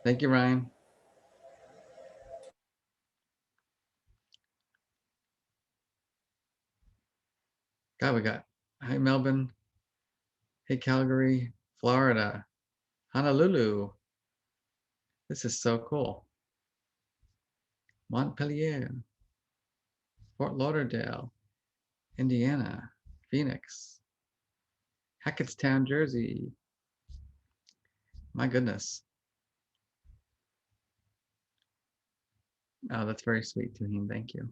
Thank you, Ryan. God, we got, hi, Melbourne. Hey, Calgary, Florida, Honolulu. This is so cool. Montpelier, Fort Lauderdale, Indiana, Phoenix, Hackettstown, Jersey. My goodness. Oh, that's very sweet, Tuheen. Thank you.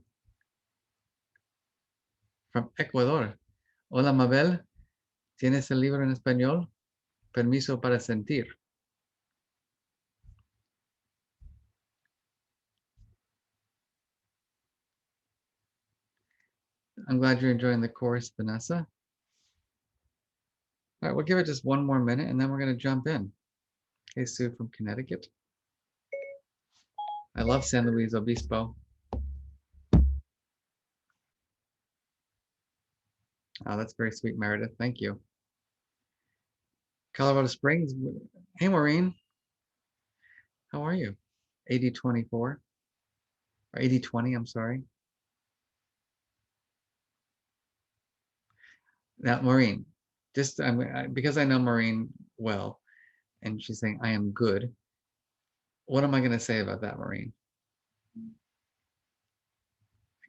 From Ecuador. Hola, Mabel. ¿Tienes el libro en español? Permiso para sentir. I'm glad you're enjoying the course, Vanessa. All right, we'll give it just one more minute and then we're going to jump in. Hey, Sue from Connecticut. I love San Luis Obispo. Oh, that's very sweet, Meredith. Thank you. Colorado Springs. Hey, Maureen. How are you? 8024 or 8020, I'm sorry. Now, Maureen, just because I know Maureen well, and she's saying I am good. What am I going to say about that, Maureen? I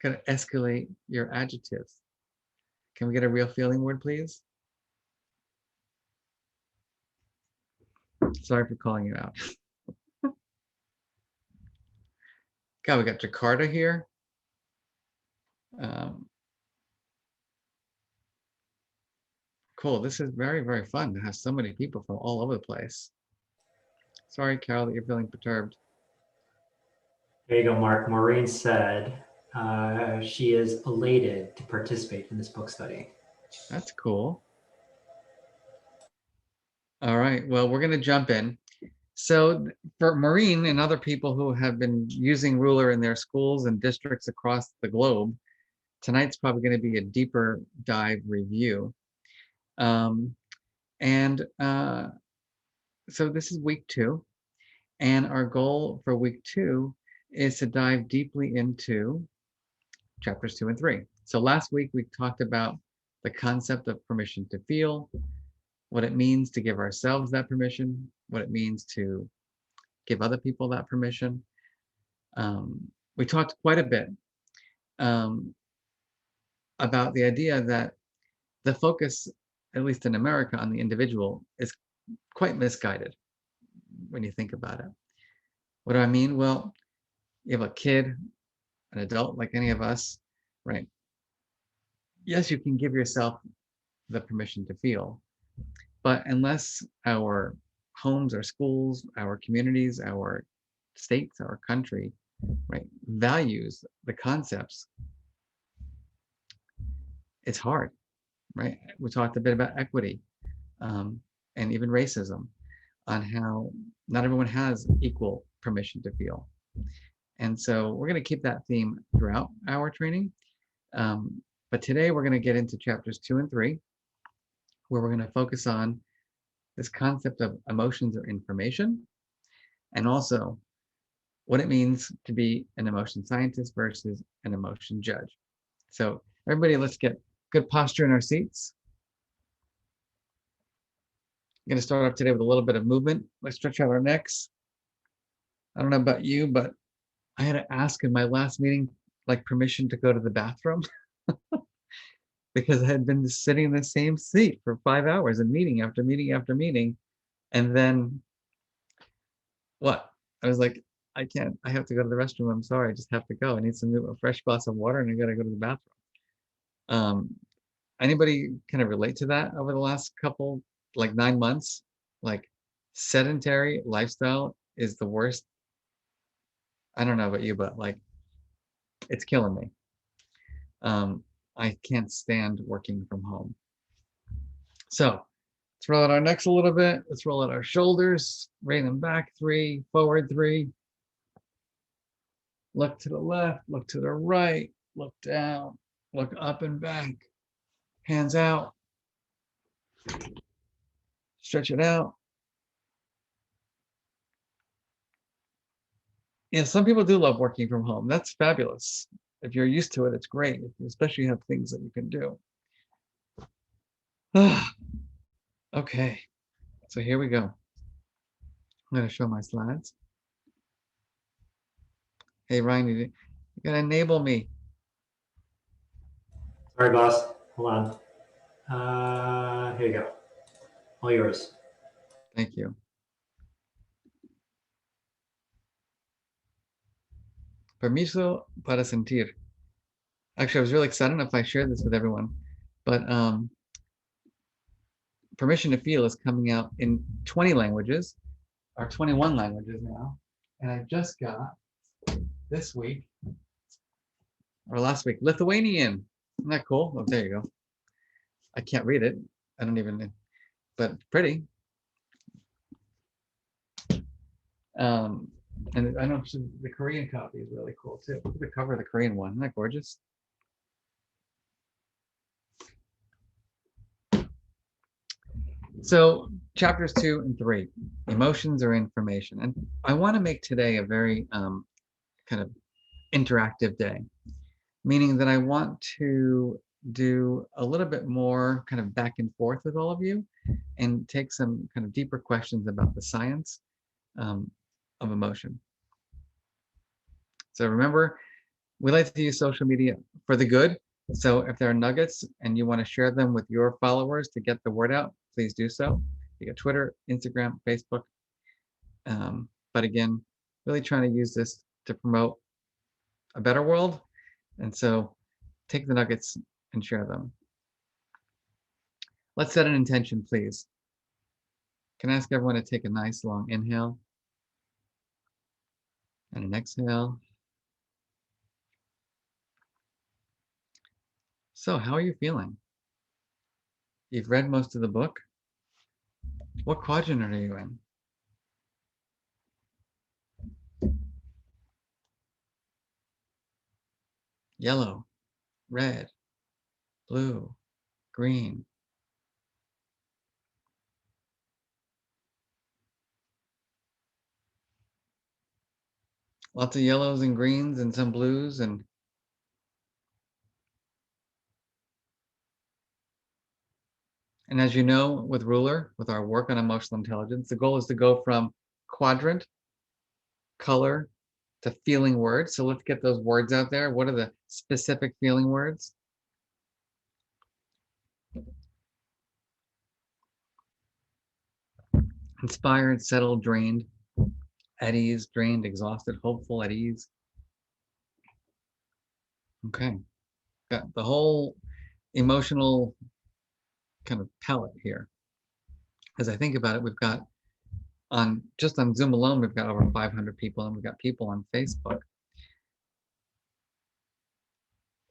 got to escalate your adjectives. Can we get a real feeling word, please? Sorry for calling you out. God, we got Jakarta here. Cool. This is very, very fun to have so many people from all over the place. Sorry, Carol, that you're feeling perturbed. There you go, Mark. Maureen said she is elated to participate in this book study. That's cool. All right. Well, we're going to jump in. So for Maureen and other people who have been using Ruler in their schools and districts across the globe, tonight's probably going to be a deeper dive review. So this is week 2. And our goal for week 2 is to dive deeply into chapters 2 and 3. So last week we talked about the concept of permission to feel, what it means to give ourselves that permission, what it means to give other people that permission. We talked quite a bit about the idea that the focus, at least in America, on the individual is quite misguided when you think about it. What do I mean? Well, you have a kid, an adult like any of us, right? Yes, you can give yourself the permission to feel, but unless our homes, our schools, our communities, our states, our country, right, values the concepts, it's hard, right? We talked a bit about equity and even racism, on how not everyone has equal permission to feel. And so we're going to keep that theme throughout our training. But today we're going to get into chapters 2 and 3, where we're going to focus on this concept of emotions or information, and also what it means to be an emotion scientist versus an emotion judge. So everybody, let's get good posture in our seats. I'm going to start off today with a little bit of movement. Let's stretch out our necks. I don't know about you, but I had to ask in my last meeting, like, permission to go to the bathroom because I had been sitting in the same seat for 5 hours and meeting after meeting after meeting. And then what? I was like, I can't, I have to go to the restroom. I'm sorry, I just have to go. I need a fresh glass of water and I got to go to the bathroom. Anybody kind of relate to that over the last couple, like 9 months? Like, sedentary lifestyle is the worst. I don't know about you, but like, it's killing me. I can't stand working from home. So let's roll out our necks a little bit. Let's roll out our shoulders, bring them back 3, forward 3. Look to the left, look to the right, look down, look up and back. Hands out. Stretch it out. Yeah, some people do love working from home. That's fabulous. If you're used to it, it's great, especially you have things that you can do. Okay, so here we go. I'm going to show my slides. Hey, Ryan, you got to enable me. Sorry, boss. Hold on. Here you go. All yours. Thank you. Permiso para sentir. Actually, I was really excited if I shared this with everyone, but Permission to Feel is coming out in 20 languages, or 21 languages now. And I just got this week, or last week, Lithuanian. Isn't that cool? Oh, there you go. I can't read it. I don't even, but pretty. And I know the Korean copy is really cool too. Look at the cover of the Korean one. Isn't that gorgeous? So chapters 2 and 3, emotions or information. And I want to make today a very kind of interactive day, meaning that I want to do a little bit more kind of back and forth with all of you and take some kind of deeper questions about the science of emotion. So remember, we like to use social media for the good. So if there are nuggets and you want to share them with your followers to get the word out, please do so. You got Twitter, Instagram, Facebook. But again, really trying to use this to promote a better world. And so take the nuggets and share them. Let's set an intention, please. Can I ask everyone to take a nice long inhale and an exhale? So how are you feeling? You've read most of the book. What quadrant are you in? Yellow, red, blue, green. Lots of yellows and greens and some blues. And as you know, with Ruler, with our work on emotional intelligence, the goal is to go from quadrant, color, to feeling words. So let's get those words out there. What are the specific feeling words? Inspired, settled, drained, at ease, drained, exhausted, hopeful, at ease. Okay, got the whole emotional kind of palette here. As I think about it, we've got just on Zoom alone, we've got over 500 people, and we've got people on Facebook.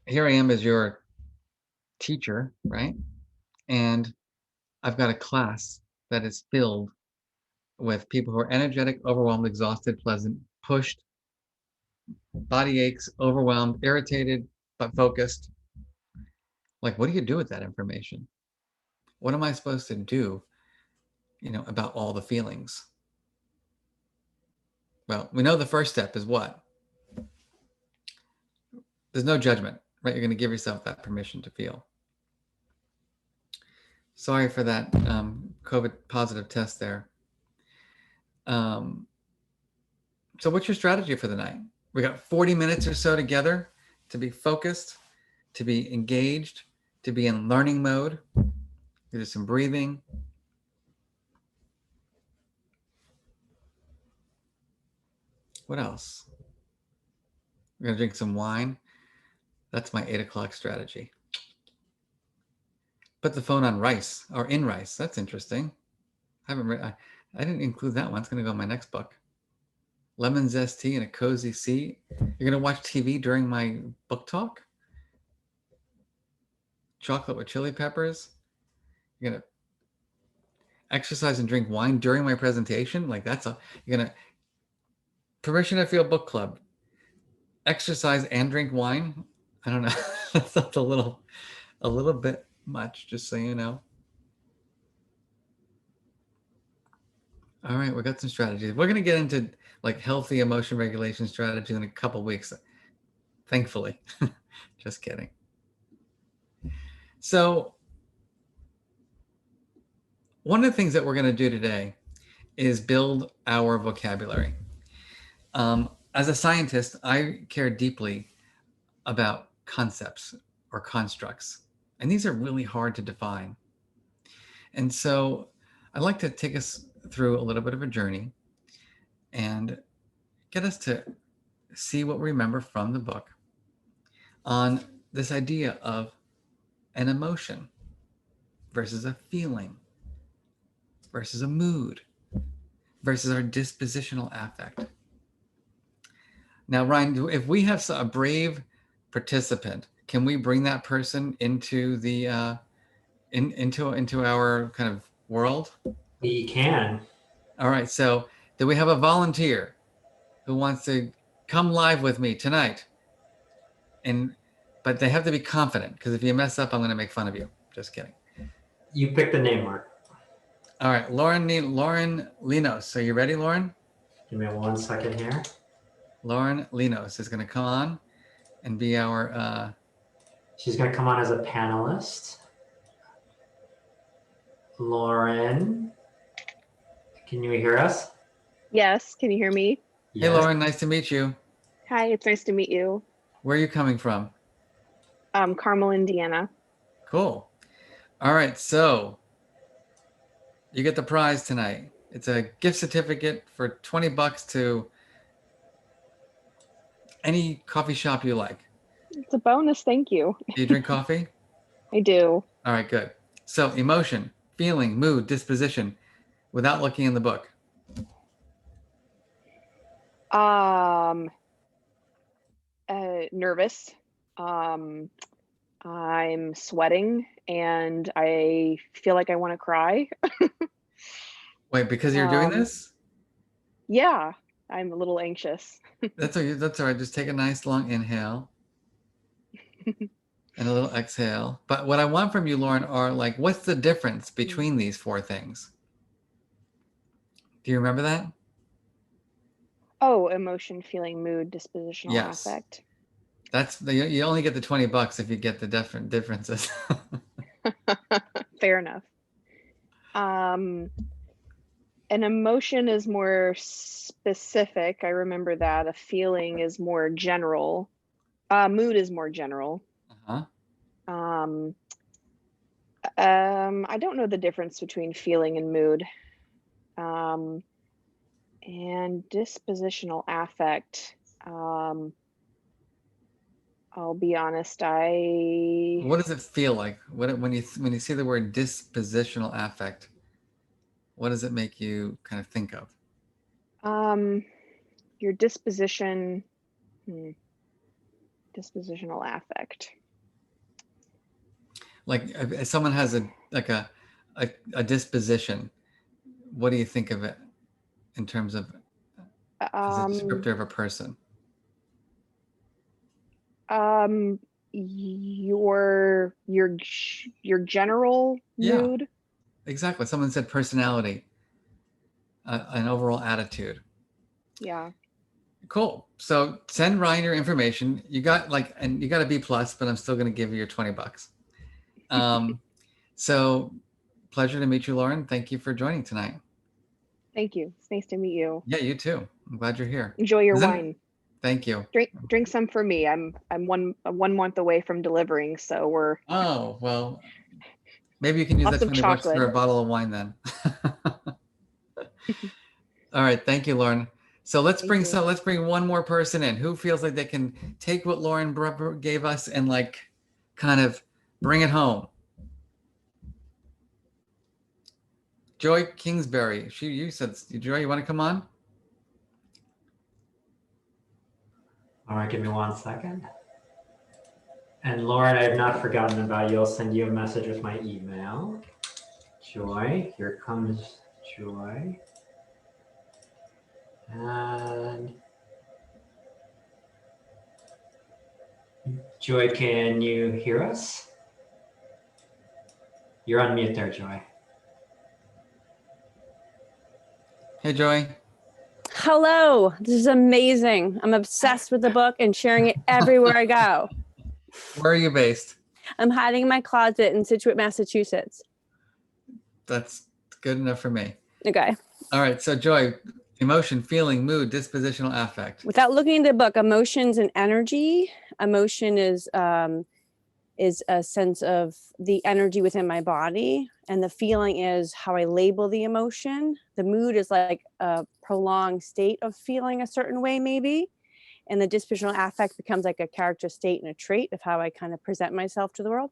Here I am as your teacher, right? And I've got a class that is filled with people who are energetic, overwhelmed, exhausted, pleasant, pushed, body aches, overwhelmed, irritated, but focused. Like, what do you do with that information? What am I supposed to do, about all the feelings? Well, we know the first step is what? There's no judgment, right? You're going to give yourself that permission to feel. Sorry for that COVID positive test there. So what's your strategy for the night? We got 40 minutes or so together to be focused, to be engaged, to be in learning mode. Do some breathing. What else? We're gonna drink some wine. That's my 8 o'clock strategy. Put the phone on rice or in rice. That's interesting. I didn't include that one. It's gonna go in my next book. Lemon zest tea and a cozy seat. You're gonna watch TV during my book talk? Chocolate with chili peppers. You're gonna exercise and drink wine during my presentation. Like you're gonna Permission to Feel book club. Exercise and drink wine. I don't know. That's a little bit much, just so you know. All right, we got some strategies. We're going to get into like healthy emotion regulation strategies in a couple weeks, thankfully. Just kidding. So one of the things that we're going to do today is build our vocabulary. As a scientist, I care deeply about concepts or constructs, and these are really hard to define. And so I'd like to take us through a little bit of a journey and get us to see what we remember from the book on this idea of an emotion versus a feeling versus a mood versus our dispositional affect. Now, Ryan, if we have a brave participant, can we bring that person into the into our kind of world? We can. All right. So, do we have a volunteer who wants to come live with me tonight? But they have to be confident, because if you mess up, I'm going to make fun of you. Just kidding. You pick the name, Mark. All right, Lauren Linos. Are you ready, Lauren? Give me 1 second here. Lauren Linos is going to come on and be our. She's going to come on as a panelist. Lauren, can you hear us? Yes, can you hear me? Hey, Lauren, nice to meet you. Hi, it's nice to meet you. Where are you coming from? Carmel, Indiana. Cool. All right, so you get the prize tonight. It's a gift certificate for $20 to any coffee shop you like. It's a bonus, thank you. Do you drink coffee? I do. All right, good. So emotion, feeling, mood, disposition, without looking in the book. Nervous. I'm sweating and I feel like I want to cry. Wait, because you're doing this? Yeah, I'm a little anxious. That's all right. Just take a nice long inhale and a little exhale. But what I want from you, Lauren, are like, what's the difference between these four things? Do you remember that? Oh, emotion, feeling, mood, dispositional Yes. affect. You only get the $20 if you get the differences. Fair enough. An emotion is more specific. I remember that. A feeling is more general. Mood is more general. Uh-huh. I don't know the difference between feeling and mood. And dispositional affect. I'll be honest, What does it feel like? When you see the word dispositional affect, what does it make you kind of think of? Your disposition, dispositional affect. Like if someone has a disposition, what do you think of it in terms of as a descriptor of a person? Your general mood. Yeah, exactly. Someone said personality, an overall attitude. Yeah. Cool. So send Ryan your information. You got and you got a B+, but I'm still going to give you your $20. So pleasure to meet you, Lauren. Thank you for joining tonight. Thank you. It's nice to meet you. Yeah, you too. I'm glad you're here. Enjoy your wine. Thank you. Drink some for me. I'm 1 month away from delivering, so we're. Oh well, maybe you can use that $20 for a bottle of wine then. All right, thank you, Lauren. So let's bring one more person in. Who feels like they can take what Lauren gave us and kind of bring it home? Joy Kingsbury. You said, Joy, you want to come on? All right, give me 1 second. And Lauren, I have not forgotten about you. I'll send you a message with my email. Joy, here comes Joy. And Joy, can you hear us? You're on mute there, Joy. Hey, Joy. Hello, this is amazing. I'm obsessed with the book and sharing it everywhere I go. Where are you based? I'm hiding in my closet in Situate, Massachusetts. That's good enough for me. Okay. All right. So, Joy, emotion, feeling, mood, dispositional affect. Without looking at the book, emotions and energy. Emotion is a sense of the energy within my body, and the feeling is how I label the emotion. The mood is like a prolonged state of feeling a certain way, maybe. And the dispositional affect becomes like a character state and a trait of how I kind of present myself to the world.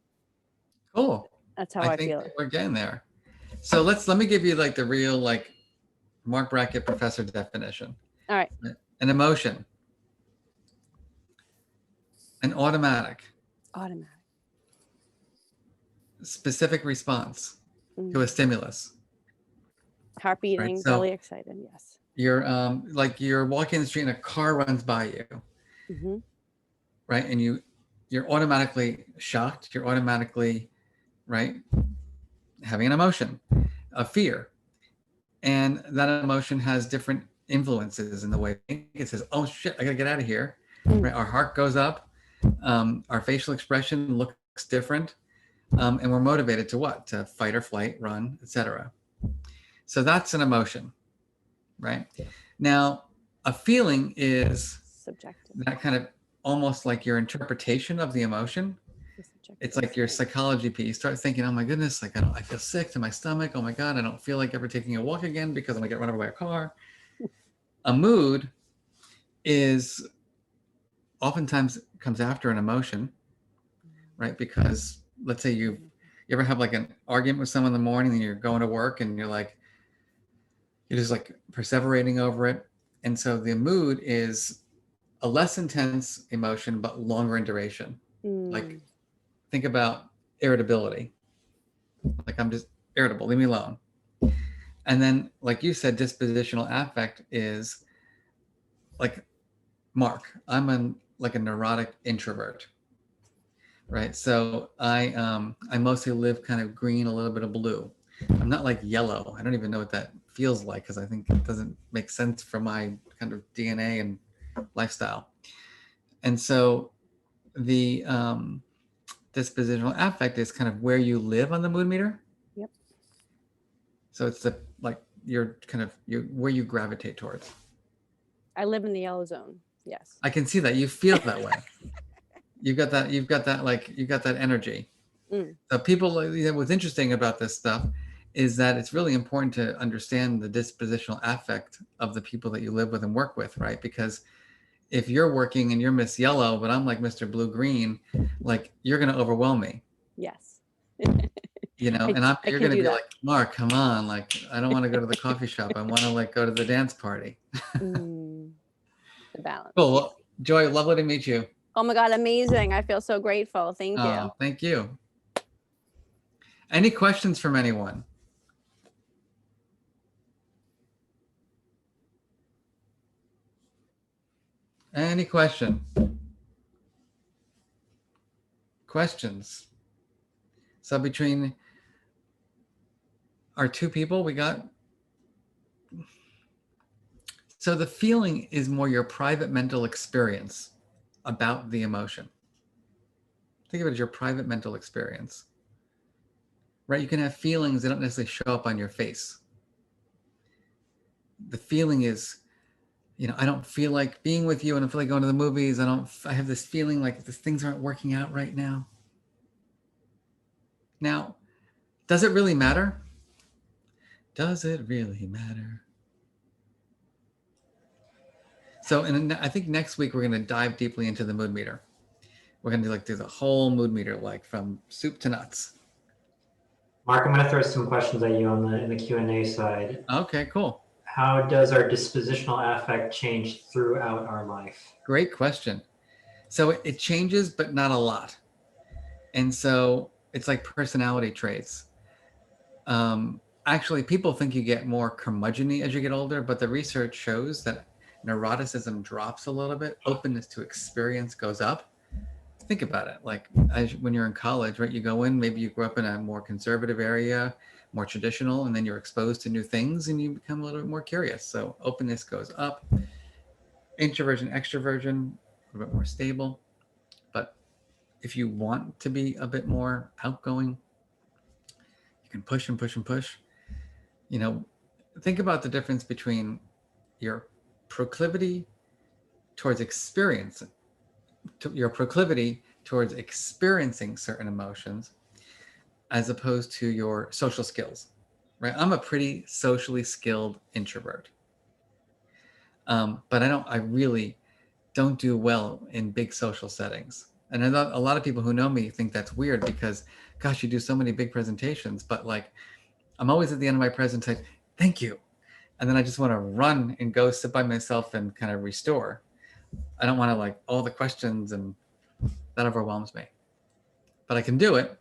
Cool. That's how I think feel it. we're getting there. So let me give you like the real like Marc Brackett professor definition. All right. An emotion, an automatic, Automatic. specific response to a stimulus. Heart beating, so- really excited. Yes. You're like you're walking the street and a car runs by you, Mm-hmm. right? And you're automatically shocked. You're automatically, right, having an emotion, a fear, and that emotion has different influences in the way it says, "Oh shit, I gotta get out of here." Right? Our heart goes up, our facial expression looks different, and we're motivated to what? To fight or flight, run, etc. So that's an emotion, right? Now, a feeling is Subjective. that kind of almost like your interpretation of the emotion. It's like your psychology piece. You start thinking, oh my goodness, like I feel sick to my stomach. Oh my God, I don't feel like ever taking a walk again because I'm gonna get run over by a car. A mood is oftentimes comes after an emotion, right? Because let's say you ever have like an argument with someone in the morning and you're going to work and you're just like perseverating over it. And so the mood is a less intense emotion, but longer in duration. Like think about irritability. Like I'm just irritable, leave me alone. And then, like you said, dispositional affect is like Mark. I'm like a neurotic introvert, right? So I mostly live kind of green, a little bit of blue. I'm not like yellow. I don't even know what that feels like because I think it doesn't make sense for my kind of DNA and lifestyle. And so the dispositional affect is kind of where you live on the mood meter. Yep. So it's the like you're where you gravitate towards. I live in the yellow zone. Yes. I can see that you feel that way. You've got that energy. So people, what's interesting about this stuff is that it's really important to understand the dispositional affect of the people that you live with and work with, right? Because if you're working and you're Miss Yellow, but I'm like Mr. Blue Green, like you're going to overwhelm me. Yes. And you're going to be that. like, Mark, come on. Like, I don't want to go to the coffee shop. I want to like go to the dance party. The balance. Cool. Well, Joy, lovely to meet you. Oh my God, amazing. I feel so grateful. Thank you. Thank you. Any questions from anyone? Any questions? So between our two people, we got. So the feeling is more your private mental experience about the emotion. Think of it as your private mental experience, right? You can have feelings that don't necessarily show up on your face. The feeling is, I don't feel like being with you. I don't feel like going to the movies. I have this feeling like things aren't working out right now. Now, does it really matter? Does it really matter? So, and I think next week we're going to dive deeply into the mood meter. We're going to do the whole mood meter, like from soup to nuts. Mark, I'm going to throw some questions at you in the Q&A side. Okay, cool. How does our dispositional affect change throughout our life? Great question. So it changes, but not a lot. And so it's like personality traits. Actually, people think you get more curmudgeon-y as you get older, but the research shows that neuroticism drops a little bit. Openness to experience goes up. Think about it. Like when you're in college, right? You go in, maybe you grew up in a more conservative area, more traditional, and then you're exposed to new things and you become a little bit more curious. So openness goes up. Introversion, extroversion, a bit more stable. But if you want to be a bit more outgoing, you can push and push and push. You know, think about the difference between your proclivity towards experience, your proclivity towards experiencing certain emotions, as opposed to your social skills, right? I'm a pretty socially skilled introvert. But I really don't do well in big social settings. And I know a lot of people who know me think that's weird because, gosh, you do so many big presentations, but like, I'm always at the end of my presentation, thank you. And then I just want to run and go sit by myself and kind of restore. I don't want to like all the questions, and that overwhelms me. But I can do it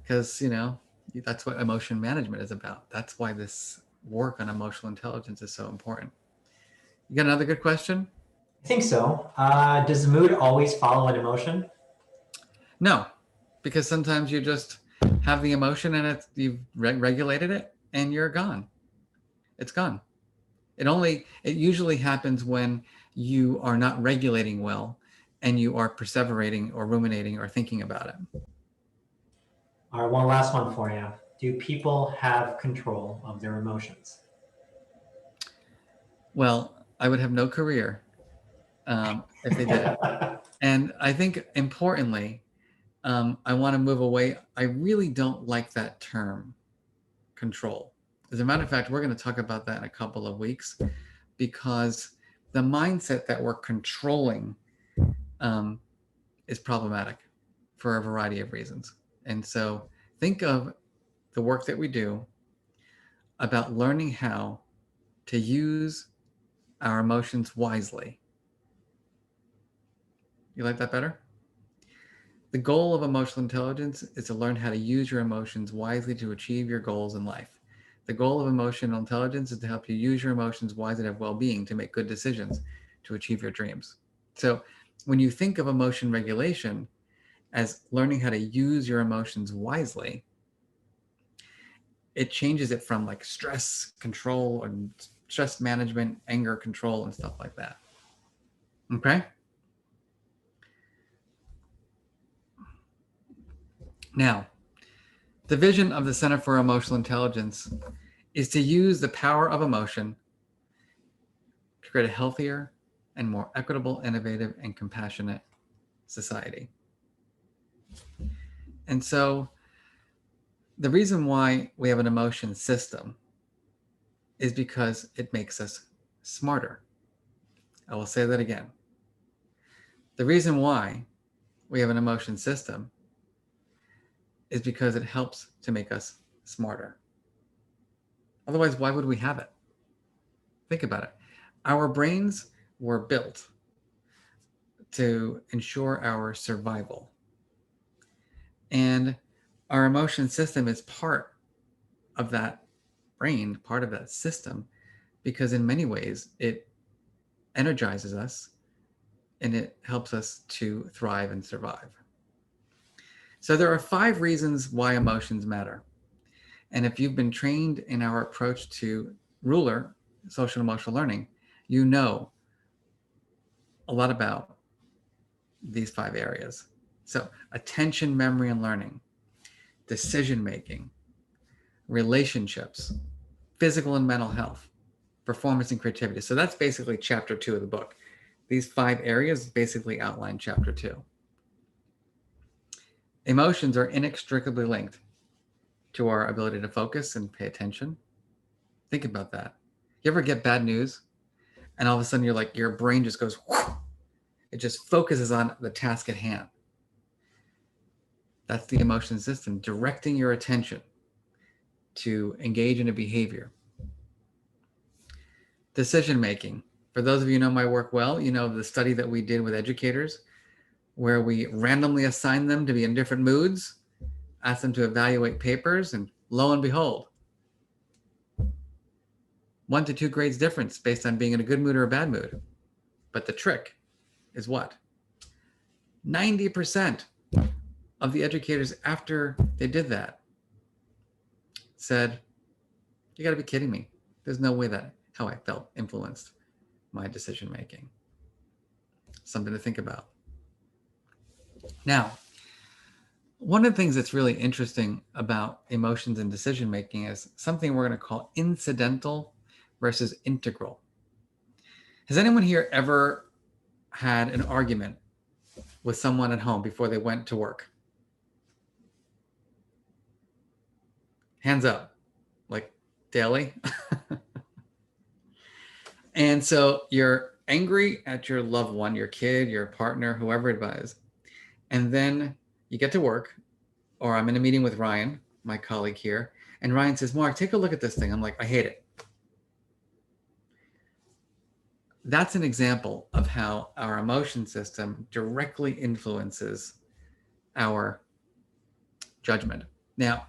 because, you know, that's what emotion management is about. That's why this work on emotional intelligence is so important. You got another good question? I think so. Does mood always follow an emotion? No, because sometimes you just have the emotion and you've regulated it and you're gone. It's gone. It usually happens when you are not regulating well and you are perseverating or ruminating or thinking about it. All right, one last one for you. Do people have control of their emotions? Well, I would have no career if they did. And I think importantly, I want to move away. I really don't like that term, control. As a matter of fact, we're going to talk about that in a couple of weeks, because the mindset that we're controlling is problematic for a variety of reasons. And so think of the work that we do about learning how to use our emotions wisely. You like that better? The goal of emotional intelligence is to learn how to use your emotions wisely to achieve your goals in life. The goal of emotional intelligence is to help you use your emotions wisely to have well-being, to make good decisions, to achieve your dreams. So when you think of emotion regulation as learning how to use your emotions wisely, it changes it from like stress control and stress management, anger control, and stuff like that. Okay? Now, the vision of the Center for Emotional Intelligence is to use the power of emotion to create a healthier and more equitable, innovative, and compassionate society. And so the reason why we have an emotion system is because it makes us smarter. I will say that again. The reason why we have an emotion system is because it helps to make us smarter. Otherwise, why would we have it? Think about it. Our brains were built to ensure our survival. And our emotion system is part of that brain, part of that system, because in many ways it energizes us and it helps us to thrive and survive. So there are 5 reasons why emotions matter. And if you've been trained in our approach to ruler, social and emotional learning, you know a lot about these 5 areas. So attention, memory, and learning, decision-making, relationships, physical and mental health, performance and creativity. So that's basically chapter 2 of the book. These 5 areas basically outline chapter 2. Emotions are inextricably linked to our ability to focus and pay attention. Think about that. You ever get bad news and all of a sudden you're like, your brain just goes, whoosh, it just focuses on the task at hand. That's the emotion system directing your attention to engage in a behavior. Decision making. For those of you who know my work well, you know the study that we did with educators where we randomly assigned them to be in different moods, asked them to evaluate papers, and lo and behold, 1 to 2 grades difference based on being in a good mood or a bad mood. But the trick is what? 90% of the educators after they did that said, you got to be kidding me. There's no way that how I felt influenced my decision making. Something to think about. Now, one of the things that's really interesting about emotions and decision making is something we're going to call incidental versus integral. Has anyone here ever had an argument with someone at home before they went to work? Hands up, like daily. And so you're angry at your loved one, your kid, your partner, whoever it was. And then you get to work, or I'm in a meeting with Ryan, my colleague here, and Ryan says, Mark, take a look at this thing. I'm like, I hate it. That's an example of how our emotion system directly influences our judgment. Now,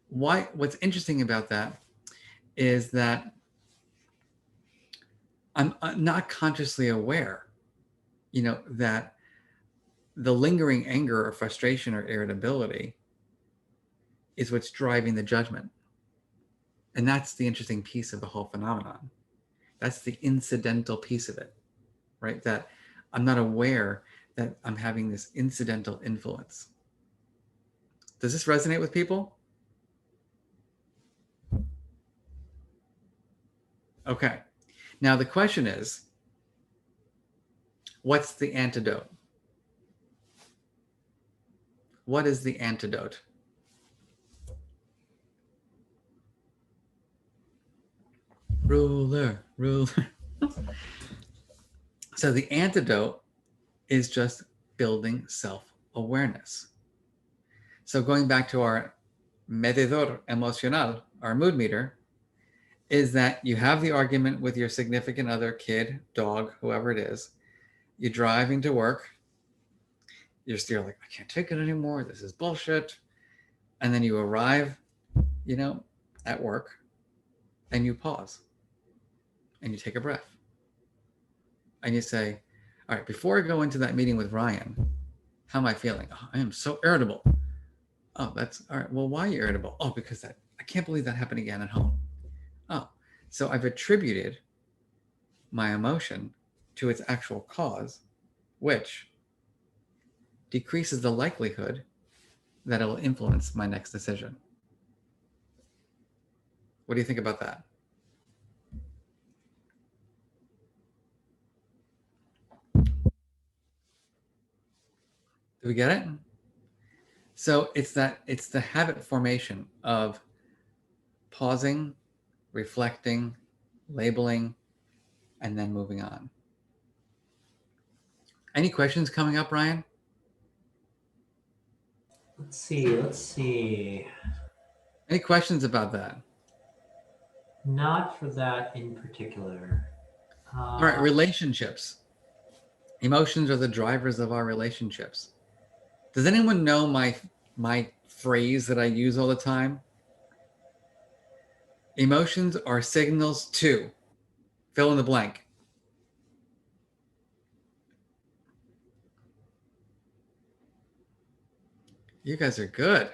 what's interesting about that is that I'm not consciously aware, that the lingering anger or frustration or irritability is what's driving the judgment. And that's the interesting piece of the whole phenomenon. That's the incidental piece of it, right? That I'm not aware that I'm having this incidental influence. Does this resonate with people? Okay. Now the question is, what's the antidote? What is the antidote? Ruler. So the antidote is just building self-awareness. So going back to our medidor emocional, our mood meter, is that you have the argument with your significant other, kid, dog, whoever it is. You're driving to work. You're still like, I can't take it anymore. This is bullshit. And then you arrive, at work, and you pause and you take a breath. And you say, all right, before I go into that meeting with Ryan, how am I feeling? Oh, I am so irritable. Oh, that's all right. Well, why are you irritable? Oh, because I can't believe that happened again at home. Oh, so I've attributed my emotion to its actual cause, which decreases the likelihood that it will influence my next decision. What do you think about that? Do we get it? So it's the habit formation of pausing, reflecting, labeling, and then moving on. Any questions coming up, Ryan? Let's see. Any questions about that? Not for that in particular. All right, relationships. Emotions are the drivers of our relationships. Does anyone know my phrase that I use all the time? Emotions are signals to fill in the blank. You guys are good.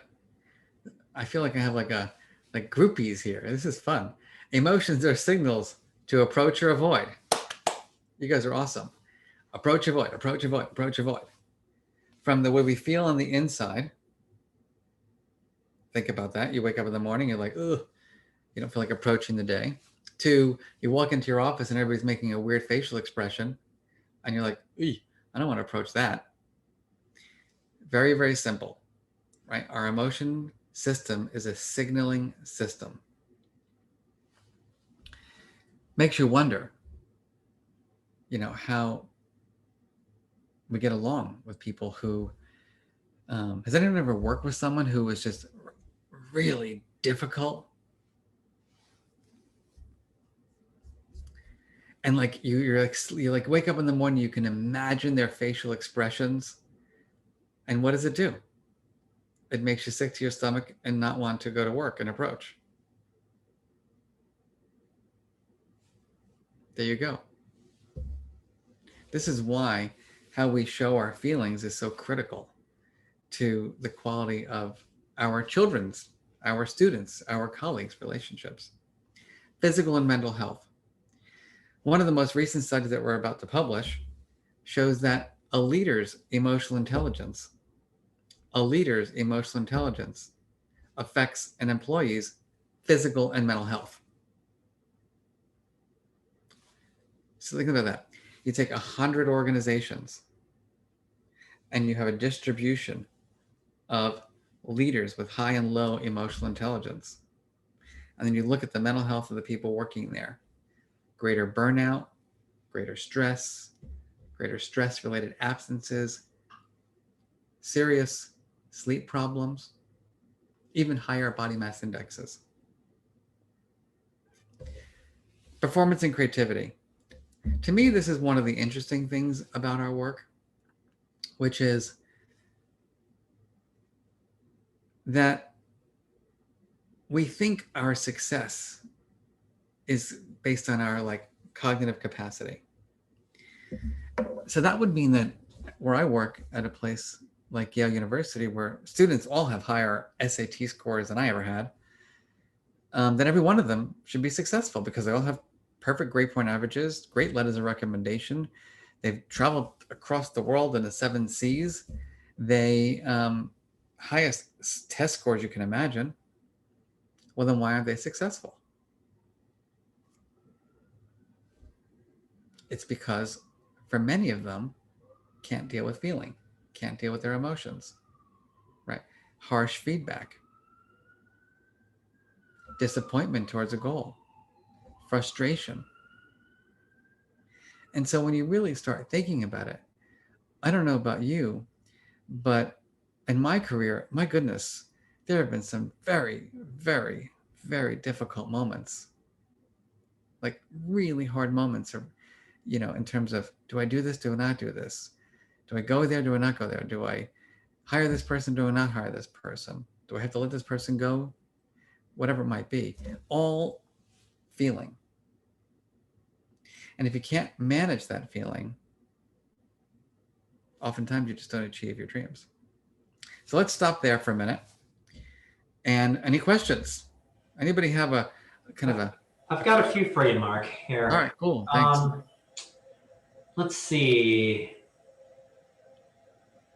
I feel like I have like groupies here. This is fun. Emotions are signals to approach or avoid. You guys are awesome. Approach, avoid, approach, avoid, approach, avoid. From the way we feel on the inside, think about that. You wake up in the morning, you're like, ugh, you don't feel like approaching the day. To you walk into your office and everybody's making a weird facial expression, and you're like, I don't want to approach that. Very, very simple, right? Our emotion system is a signaling system. Makes you wonder, how we get along with people who, has anyone ever worked with someone who was just really difficult? And like you wake up in the morning, you can imagine their facial expressions. And what does it do? It makes you sick to your stomach and not want to go to work and approach. There you go. This is why how we show our feelings is so critical to the quality of our children's our students, our colleagues, relationships, physical and mental health. One of the most recent studies that we're about to publish shows that a leader's emotional intelligence affects an employee's physical and mental health. So think about that. You take 100 organizations and you have a distribution of leaders with high and low emotional intelligence. And then you look at the mental health of the people working there. Greater burnout, greater stress-related absences, serious sleep problems, even higher body mass indexes. Performance and creativity. To me, this is one of the interesting things about our work, which is that we think our success is based on our cognitive capacity. So that would mean that where I work at a place like Yale University, where students all have higher SAT scores than I ever had, then every one of them should be successful because they all have perfect grade point averages, great letters of recommendation. They've traveled across the world in the 7 Cs. They highest test scores you can imagine. Well, then why aren't they successful? It's because for many of them, can't deal with feeling, can't deal with their emotions, right? Harsh feedback, disappointment towards a goal, frustration. And so when you really start thinking about it, I don't know about you, but in my career, my goodness, there have been some very, very, very difficult moments, like really hard moments, or, in terms of, do I do this? Do I not do this? Do I go there? Do I not go there? Do I hire this person? Do I not hire this person? Do I have to let this person go? Whatever it might be, all feeling. And if you can't manage that feeling, oftentimes you just don't achieve your dreams. So let's stop there for a minute. And any questions? Anybody have a kind of a... I've got a few for you, Mark, here. All right, cool, thanks. Let's see.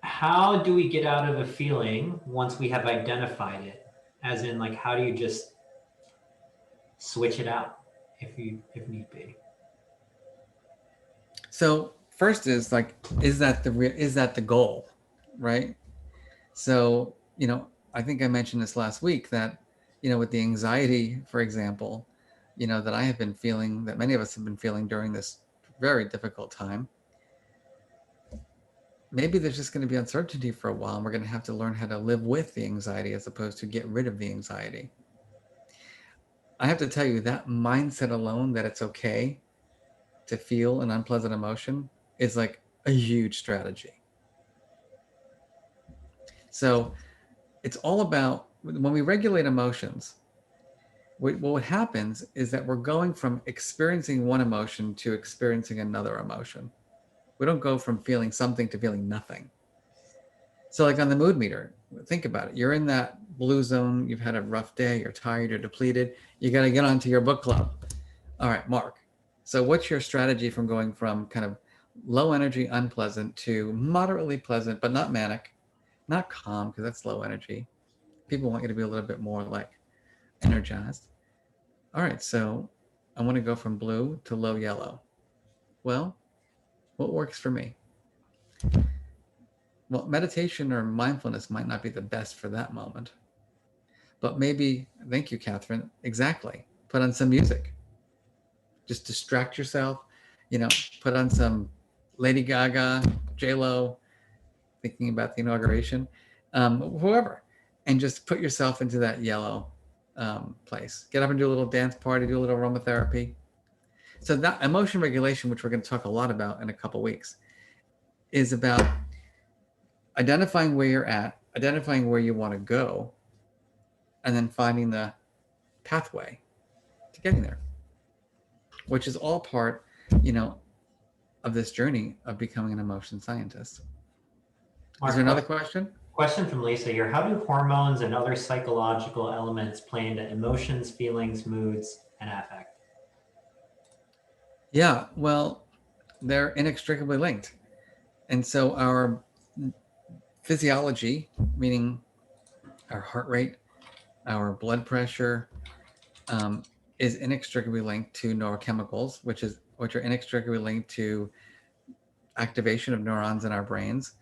How do we get out of a feeling once we have identified it? As in, how do you just switch it out if need be? So first is is that the goal, right? So, I think I mentioned this last week that, with the anxiety, for example, that I have been feeling, that many of us have been feeling during this very difficult time, maybe there's just going to be uncertainty for a while, and we're going to have to learn how to live with the anxiety as opposed to get rid of the anxiety. I have to tell you, that mindset alone, that it's okay to feel an unpleasant emotion, is a huge strategy. So it's all about, when we regulate emotions, what happens is that we're going from experiencing one emotion to experiencing another emotion. We don't go from feeling something to feeling nothing. So on the mood meter, think about it. You're in that blue zone. You've had a rough day. You're tired. You're depleted. You got to get onto your book club. All right, Mark. So what's your strategy from going from kind of low energy, unpleasant, to moderately pleasant, but not manic, not calm, because that's low energy. People want you to be a little bit more energized. All right, so I want to go from blue to low yellow. Well, what works for me? Well, meditation or mindfulness might not be the best for that moment. But maybe, thank you, Catherine, exactly. Put on some music. Just distract yourself, put on some Lady Gaga, J-Lo, thinking about the inauguration, whoever, and just put yourself into that yellow place. Get up and do a little dance party, do a little aromatherapy. So that emotion regulation, which we're going to talk a lot about in a couple weeks, is about identifying where you're at, identifying where you want to go, and then finding the pathway to getting there, which is all part, of this journey of becoming an emotion scientist. Mark, is there another question? Question from Lisa here. How do hormones and other psychological elements play into emotions, feelings, moods, and affect? Yeah, well, they're inextricably linked. And so our physiology, meaning our heart rate, our blood pressure, is inextricably linked to neurochemicals, which are inextricably linked to activation of neurons in our brains.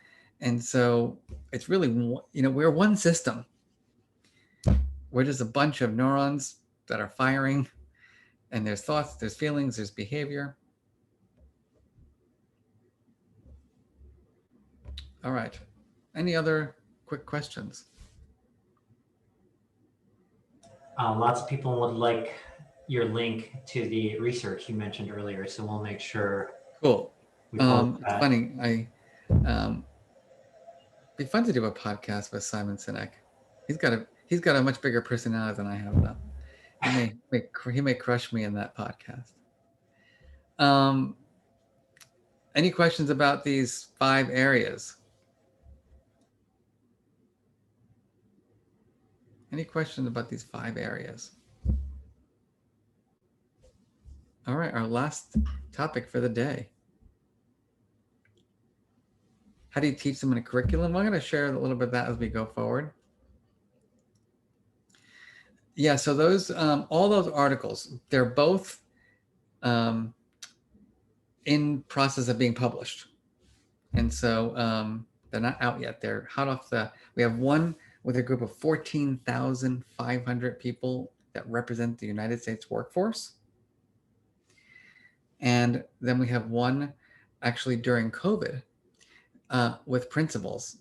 And so it's really, we're one system. We're just a bunch of neurons that are firing, and there's thoughts, there's feelings, there's behavior. All right. Any other quick questions? Lots of people would like your link to the research you mentioned earlier, so we'll make sure Cool. we post It's that. funny. Be fun to do a podcast with Simon Sinek. He's got a much bigger personality than I have, though. He may crush me in that podcast. Any questions about these 5 areas? Any questions about these 5 areas? All right, our last topic for the day. How do you teach them in a curriculum? I'm going to share a little bit of that as we go forward. Yeah, so those all those articles, they're both in process of being published. And so they're not out yet. They're hot off we have one with a group of 14,500 people that represent the United States workforce. And then we have one actually during COVID with principals.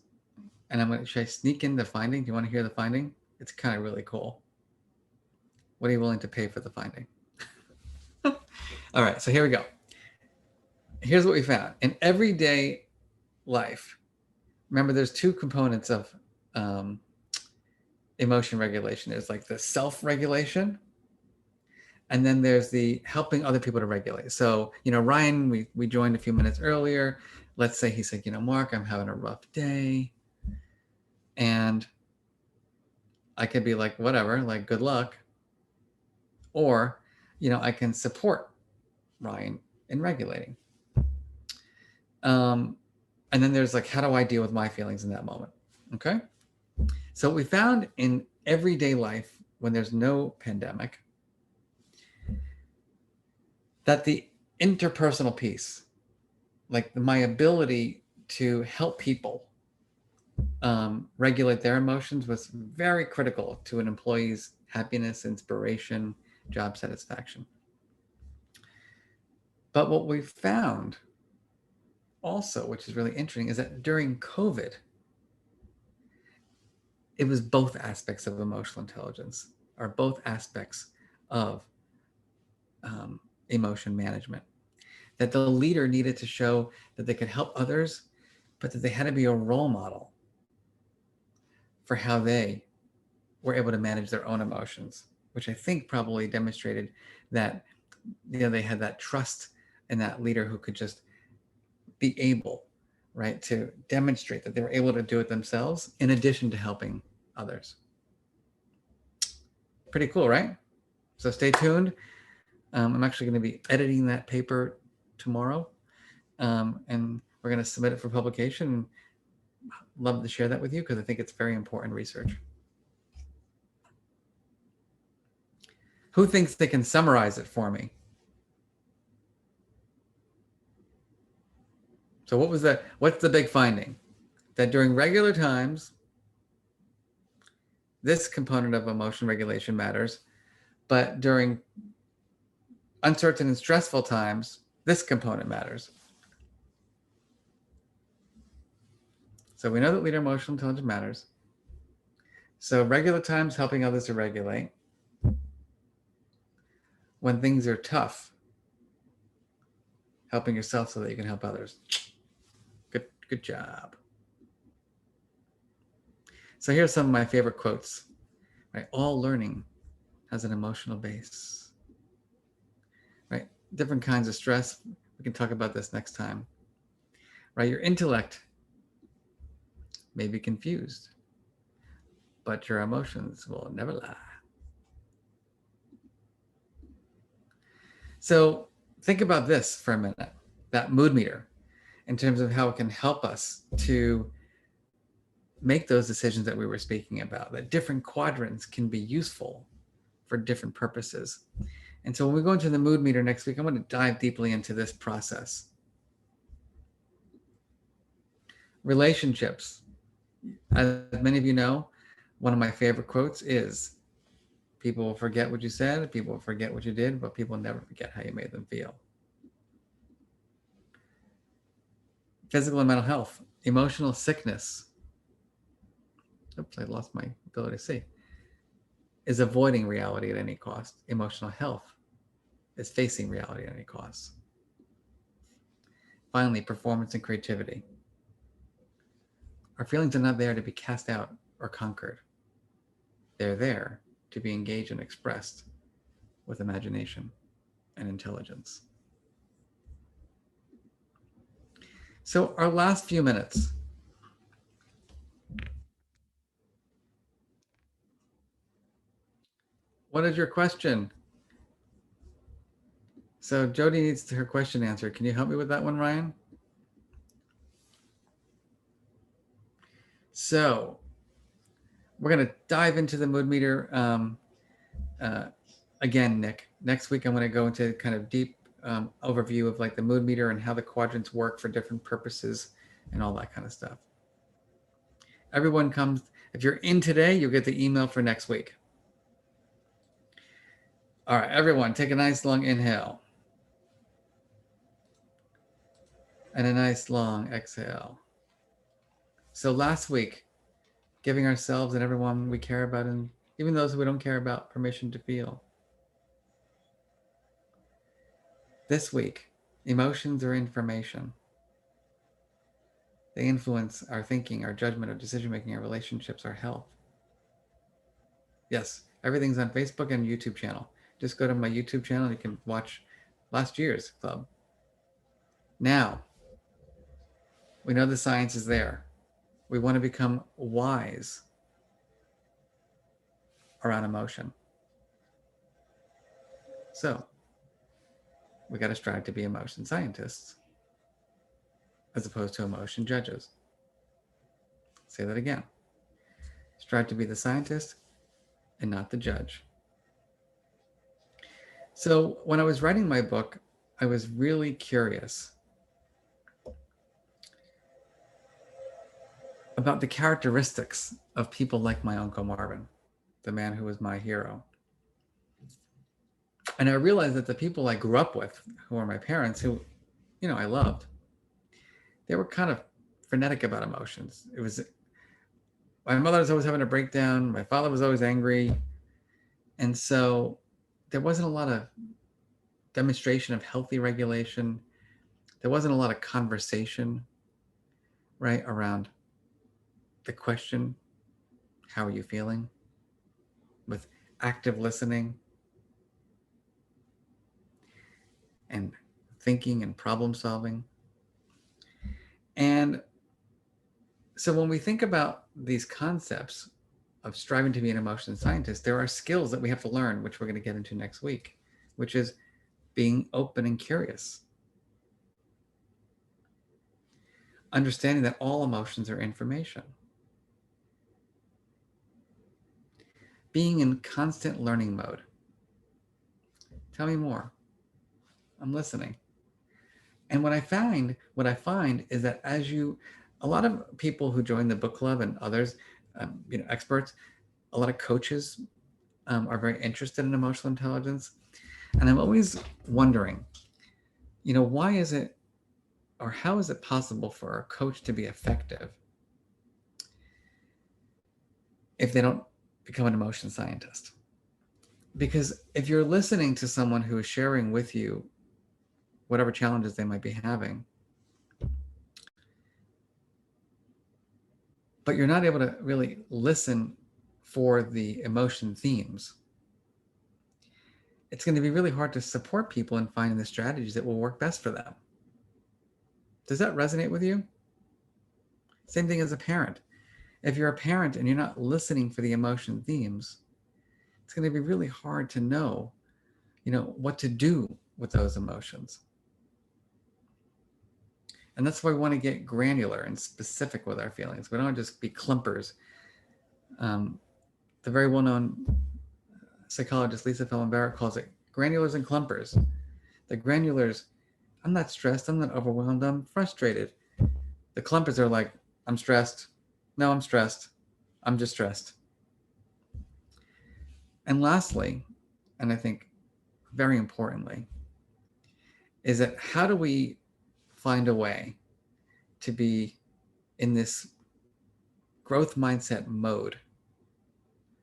And should I sneak in the finding? Do you want to hear the finding? It's kind of really cool. What are you willing to pay for the finding? All right, so here we go. Here's what we found. In everyday life, remember there's 2 components of emotion regulation. There's like the self-regulation, and then there's the helping other people to regulate. So, Ryan, we joined a few minutes earlier. Let's say he said, Mark, I'm having a rough day. And I could be like, whatever, like, good luck. Or, I can support Ryan in regulating. And then there's like, how do I deal with my feelings in that moment? Okay. So we found in everyday life, when there's no pandemic, that the interpersonal piece, like my ability to help people regulate their emotions, was very critical to an employee's happiness, inspiration, job satisfaction. But what we found also, which is really interesting, is that during COVID, it was both aspects of emotional intelligence, or both aspects of emotion management, that the leader needed to show that they could help others, but that they had to be a role model for how they were able to manage their own emotions, which I think probably demonstrated that they had that trust in that leader who could just be able, right, to demonstrate that they were able to do it themselves in addition to helping others. Pretty cool, right? So stay tuned. I'm actually going to be editing that paper tomorrow, and we're going to submit it for publication. Love to share that with you because I think it's very important research. Who thinks they can summarize it for me? So what's the big finding? That during regular times, this component of emotion regulation matters, but during uncertain and stressful times, this component matters. So we know that leader emotional intelligence matters. So regular times, helping others to regulate. When things are tough, helping yourself so that you can help others. Good job. So here's some of my favorite quotes. Right? All learning has an emotional base. Right? Different kinds of stress. We can talk about this next time. Right? Your intellect may be confused, but your emotions will never lie. So think about this for a minute, that mood meter, in terms of how it can help us to make those decisions that we were speaking about, that different quadrants can be useful for different purposes. And so when we go into the mood meter next week, I'm going to dive deeply into this process. Relationships. As many of you know, one of my favorite quotes is, people will forget what you said, people will forget what you did, but people never forget how you made them feel. Physical and mental health. Emotional sickness. Oops, I lost my ability to see. Is avoiding reality at any cost. Emotional health is facing reality at any cost. Finally, performance and creativity. Our feelings are not there to be cast out or conquered. They're there to be engaged and expressed with imagination and intelligence. So our last few minutes. What is your question? So Jody needs her question answered. Can you help me with that one, Ryan? So we're going to dive into the mood meter again, Nick. Next week, I'm going to go into kind of deep overview of like the mood meter and how the quadrants work for different purposes and all that kind of stuff. Everyone comes, if you're in today, you'll get the email for next week. All right, everyone, take a nice long inhale. And a nice long exhale. So last week, giving ourselves and everyone we care about, and even those we don't care about, permission to feel. This week, emotions are information. They influence our thinking, our judgment, our decision-making, our relationships, our health. Yes, everything's on Facebook and YouTube channel. Just go to my YouTube channel. You can watch last year's club. Now, we know the science is there. We want to become wise around emotion. So we got to strive to be emotion scientists as opposed to emotion judges. Say that again. Strive to be the scientist and not the judge. So when I was writing my book, I was really curious about the characteristics of people like my Uncle Marvin, the man who was my hero. And I realized that the people I grew up with, who were my parents, who, you know, I loved, they were kind of frenetic about emotions. It was, my mother was always having a breakdown. My father was always angry. And so there wasn't a lot of demonstration of healthy regulation. There wasn't a lot of conversation, right, around the question, how are you feeling? With active listening and thinking and problem solving. And so when we think about these concepts of striving to be an emotion scientist, there are skills that we have to learn, which we're going to get into next week, which is being open and curious. Understanding that all emotions are information. Being in constant learning mode. Tell me more. I'm listening. And what I find is that a lot of people who join the book club and others, experts, a lot of coaches are very interested in emotional intelligence. And I'm always wondering, why is it, or how is it possible for a coach to be effective if they don't become an emotion scientist? Because if you're listening to someone who is sharing with you whatever challenges they might be having, but you're not able to really listen for the emotion themes, it's going to be really hard to support people in finding the strategies that will work best for them. Does that resonate with you? Same thing as a parent. If you're a parent and you're not listening for the emotion themes, it's going to be really hard to know, what to do with those emotions. And that's why we want to get granular and specific with our feelings. We don't just be clumpers. The very well-known psychologist Lisa Feldman Barrett calls it granulars and clumpers. The granulars, I'm not stressed, I'm not overwhelmed, I'm frustrated. The clumpers are like, I'm stressed. No, I'm stressed. I'm just stressed. And lastly, and I think very importantly, is that how do we find a way to be in this growth mindset mode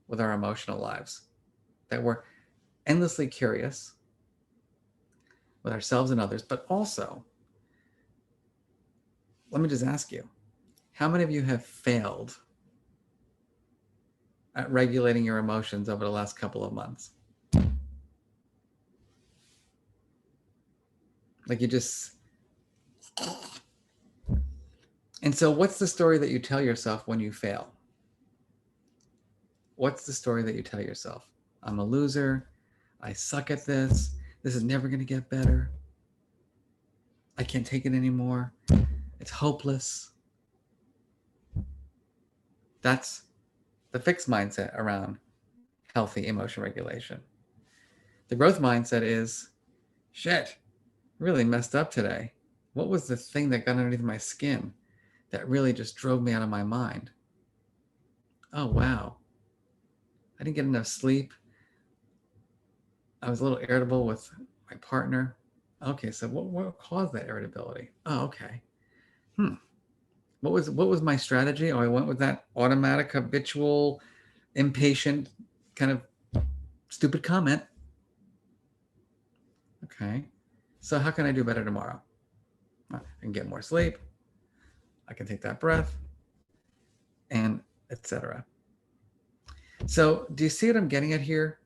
with our emotional lives, that we're endlessly curious with ourselves and others, but also, let me just ask you, how many of you have failed at regulating your emotions over the last couple of months? Like you just... And so what's the story that you tell yourself when you fail? What's the story that you tell yourself? I'm a loser. I suck at this. This is never going to get better. I can't take it anymore. It's hopeless. That's the fixed mindset around healthy emotion regulation. The growth mindset is, shit, really messed up today. What was the thing that got underneath my skin that really just drove me out of my mind? Oh, wow. I didn't get enough sleep. I was a little irritable with my partner. Okay, so what caused that irritability? Oh, okay. What was my strategy? Oh, I went with that automatic, habitual, impatient, kind of stupid comment. Okay. So how can I do better tomorrow? I can get more sleep. I can take that breath, and etc. So do you see what I'm getting at here?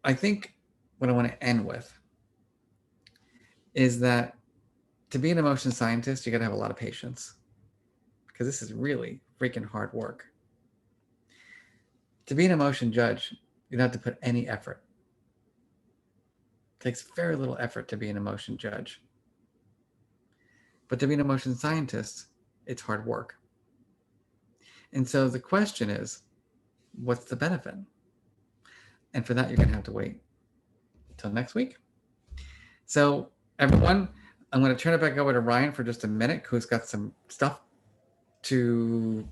I think what I want to end with is that to be an emotion scientist, you got to have a lot of patience, because this is really freaking hard work. To be an emotion judge, you don't have to put any effort. It takes very little effort to be an emotion judge. But to be an emotion scientist, it's hard work. And so the question is, what's the benefit? And for that, you're going to have to wait until next week. So everyone, I'm going to turn it back over to Ryan for just a minute, who's got some stuff to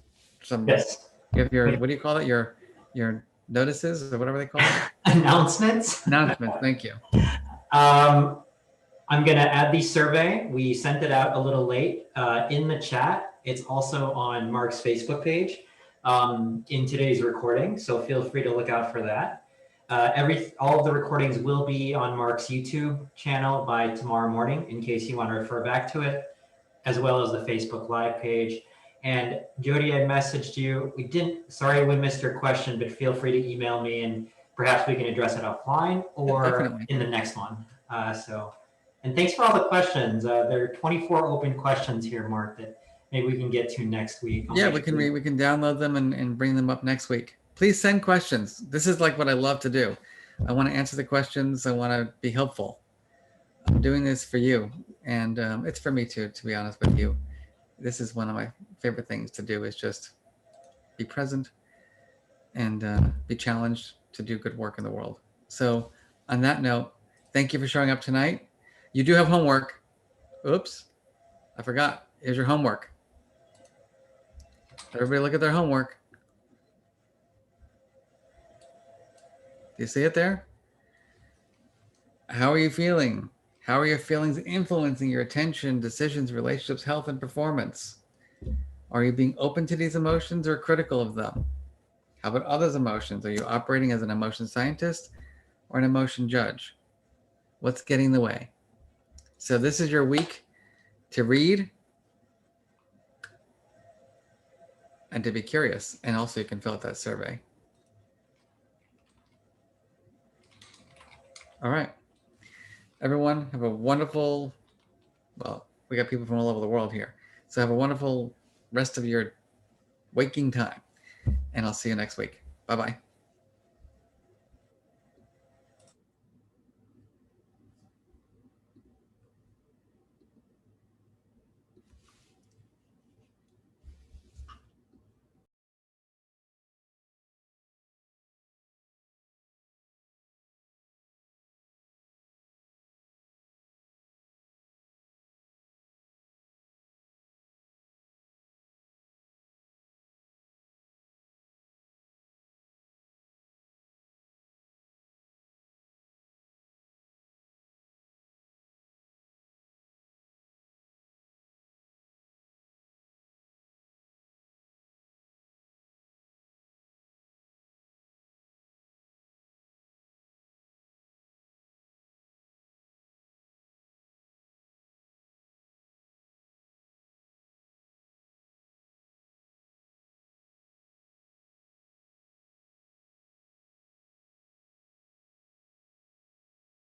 Yes. You have your, what do you call it? Your notices or whatever they call it? Announcements. Announcements. Thank you. I'm going to add the survey. We sent it out a little late in the chat. It's also on Mark's Facebook page in today's recording, so feel free to look out for that. All of the recordings will be on Mark's YouTube channel by tomorrow morning, in case you want to refer back to it, as well as the Facebook Live page. And Jody, I messaged you. Sorry we missed your question, but feel free to email me and perhaps we can address it offline or in the next one. And thanks for all the questions. There are 24 open questions here, Mark, that maybe we can get to next week. Yeah, we can download them and bring them up next week. Please send questions. This is like what I love to do. I want to answer the questions. I want to be helpful. I'm doing this for you, and it's for me too, to be honest with you. This is one of my favorite things to do, is just be present and be challenged to do good work in the world. So on that note, thank you for showing up tonight. You do have homework. Oops, I forgot. Here's your homework. Everybody look at their homework. Do you see it there? How are you feeling? How are your feelings influencing your attention, decisions, relationships, health, and performance? Are you being open to these emotions or critical of them? How about others' emotions? Are you operating as an emotion scientist or an emotion judge? What's getting in the way? So this is your week to read and to be curious. And also you can fill out that survey. All right. Everyone have a wonderful, well, we got people from all over the world here. So have a wonderful rest of your waking time. And I'll see you next week. Bye-bye.